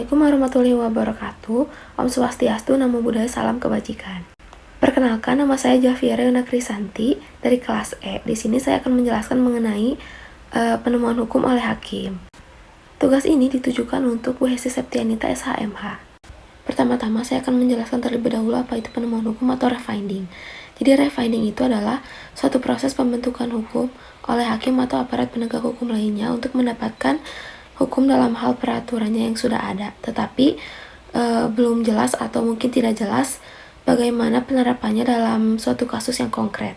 Assalamualaikum warahmatullahi wabarakatuh. Om Swastiastu, Namo Buddhaya, salam kebajikan. Perkenalkan, nama saya Javiera Yuna Krisanti dari kelas E. Di sini saya akan menjelaskan mengenai penemuan hukum oleh hakim. Tugas ini ditujukan untuk Bu Hesti Septianita SHMH. Pertama-tama saya akan menjelaskan terlebih dahulu apa itu penemuan hukum atau refinding. Jadi refinding itu adalah suatu proses pembentukan hukum oleh hakim atau aparat penegak hukum lainnya untuk mendapatkan hukum dalam hal peraturannya yang sudah ada, tetapi belum jelas atau mungkin tidak jelas bagaimana penerapannya dalam suatu kasus yang konkret.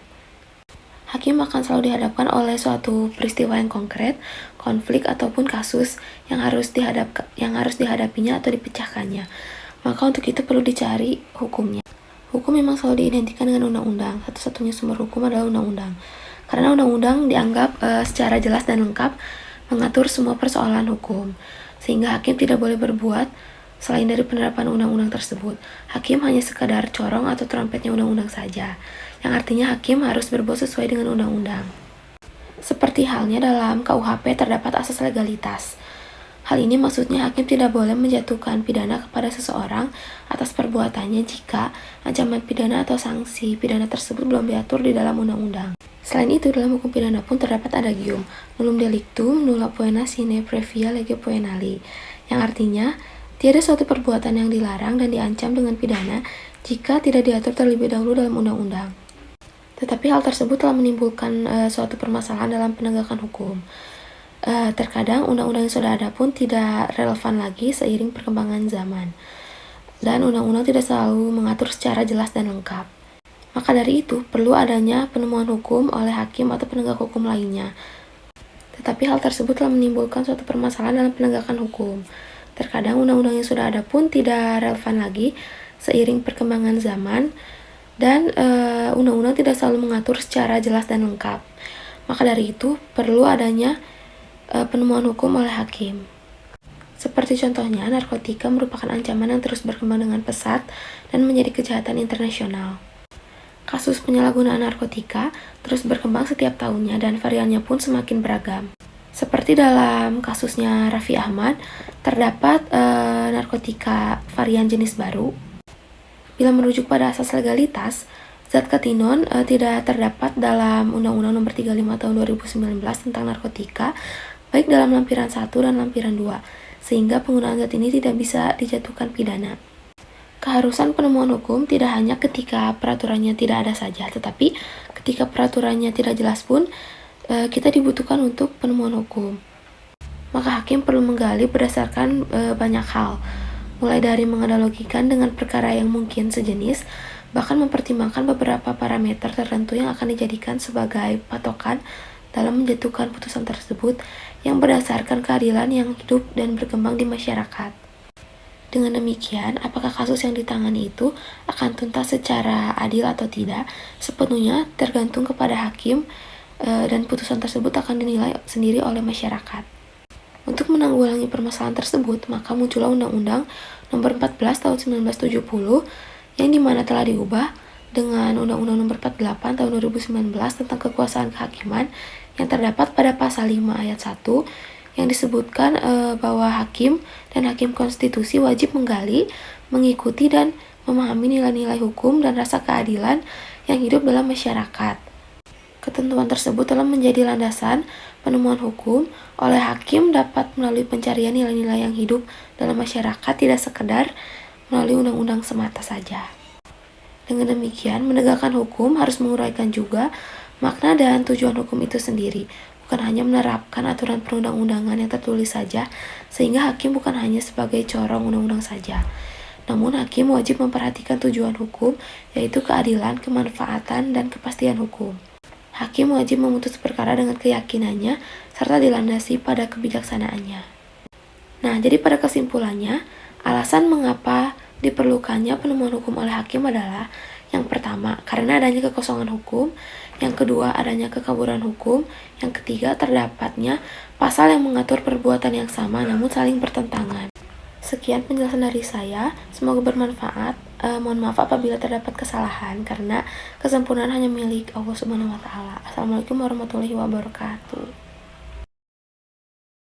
Hakim akan selalu dihadapkan oleh suatu peristiwa yang konkret, konflik ataupun kasus yang harus dihadapinya atau dipecahkannya. Maka untuk itu perlu dicari hukumnya. Hukum memang selalu diidentikan dengan undang-undang. Satu-satunya sumber hukum adalah undang-undang. Karena undang-undang dianggap secara jelas dan lengkap mengatur semua persoalan hukum, sehingga hakim tidak boleh berbuat selain dari penerapan undang-undang tersebut. Hakim hanya sekadar corong atau trompetnya undang-undang saja, yang artinya hakim harus berbuat sesuai dengan undang-undang. Seperti halnya dalam KUHP terdapat asas legalitas. Hal ini maksudnya hakim tidak boleh menjatuhkan pidana kepada seseorang atas perbuatannya jika ancaman pidana atau sanksi pidana tersebut belum diatur di dalam undang-undang. Selain itu, dalam hukum pidana pun terdapat adagium nullum delictum nulla poena sine previa lege poenali, yang artinya tiada suatu perbuatan yang dilarang dan diancam dengan pidana jika tidak diatur terlebih dahulu dalam undang-undang. Tetapi hal tersebut telah menimbulkan suatu permasalahan dalam penegakan hukum. Terkadang undang-undang yang sudah ada pun tidak relevan lagi seiring perkembangan zaman, dan undang-undang tidak selalu mengatur secara jelas dan lengkap. Maka dari itu, perlu adanya penemuan hukum oleh hakim atau penegak hukum lainnya. Tetapi hal tersebut telah menimbulkan suatu permasalahan dalam penegakan hukum. Terkadang undang-undang yang sudah ada pun tidak relevan lagi seiring perkembangan zaman, dan undang-undang tidak selalu mengatur secara jelas dan lengkap. Maka dari itu, perlu adanya penemuan hukum oleh hakim. Seperti contohnya, narkotika merupakan ancaman yang terus berkembang dengan pesat dan menjadi kejahatan internasional. Kasus penyalahgunaan narkotika terus berkembang setiap tahunnya dan variannya pun semakin beragam. Seperti dalam kasusnya Raffi Ahmad, terdapat narkotika varian jenis baru. Bila merujuk pada asas legalitas, zat katinon tidak terdapat dalam Undang-Undang Nomor 35 Tahun 2019 tentang narkotika, baik dalam lampiran 1 dan lampiran 2, sehingga penggunaan zat ini tidak bisa dijatuhkan pidana. Keharusan penemuan hukum tidak hanya ketika peraturannya tidak ada saja, tetapi ketika peraturannya tidak jelas pun kita dibutuhkan untuk penemuan hukum. Maka hakim perlu menggali berdasarkan banyak hal, mulai dari menganalogikan dengan perkara yang mungkin sejenis, bahkan mempertimbangkan beberapa parameter tertentu yang akan dijadikan sebagai patokan dalam menjatuhkan putusan tersebut yang berdasarkan keadilan yang hidup dan berkembang di masyarakat. Dengan demikian, apakah kasus yang ditangani itu akan tuntas secara adil atau tidak, sepenuhnya tergantung kepada hakim, dan putusan tersebut akan dinilai sendiri oleh masyarakat. Untuk menanggulangi permasalahan tersebut, maka muncullah Undang-Undang Nomor 14 Tahun 1970 yang dimana telah diubah dengan Undang-Undang Nomor 48 Tahun 2019 tentang kekuasaan kehakiman yang terdapat pada pasal 5 ayat 1 yang disebutkan bahwa hakim dan hakim konstitusi wajib menggali, mengikuti, dan memahami nilai-nilai hukum dan rasa keadilan yang hidup dalam masyarakat. Ketentuan tersebut telah menjadi landasan penemuan hukum oleh hakim dapat melalui pencarian nilai-nilai yang hidup dalam masyarakat, tidak sekedar melalui undang-undang semata saja. Dengan demikian, menegakkan hukum harus menguraikan juga makna dan tujuan hukum itu sendiri, bukan hanya menerapkan aturan perundang-undangan yang tertulis saja, sehingga hakim bukan hanya sebagai corong undang-undang saja. Namun hakim wajib memperhatikan tujuan hukum, yaitu keadilan, kemanfaatan, dan kepastian hukum. Hakim wajib memutus perkara dengan keyakinannya, serta dilandasi pada kebijaksanaannya. Nah, jadi pada kesimpulannya, alasan mengapa diperlukannya penemuan hukum oleh hakim adalah yang pertama, karena adanya kekosongan hukum. Yang kedua, adanya kekaburan hukum. Yang ketiga, terdapatnya pasal yang mengatur perbuatan yang sama namun saling bertentangan. Sekian penjelasan dari saya, semoga bermanfaat. Mohon maaf apabila terdapat kesalahan, karena kesempurnaan hanya milik Allah Subhanahu wa Ta'ala. Assalamualaikum warahmatullahi wabarakatuh.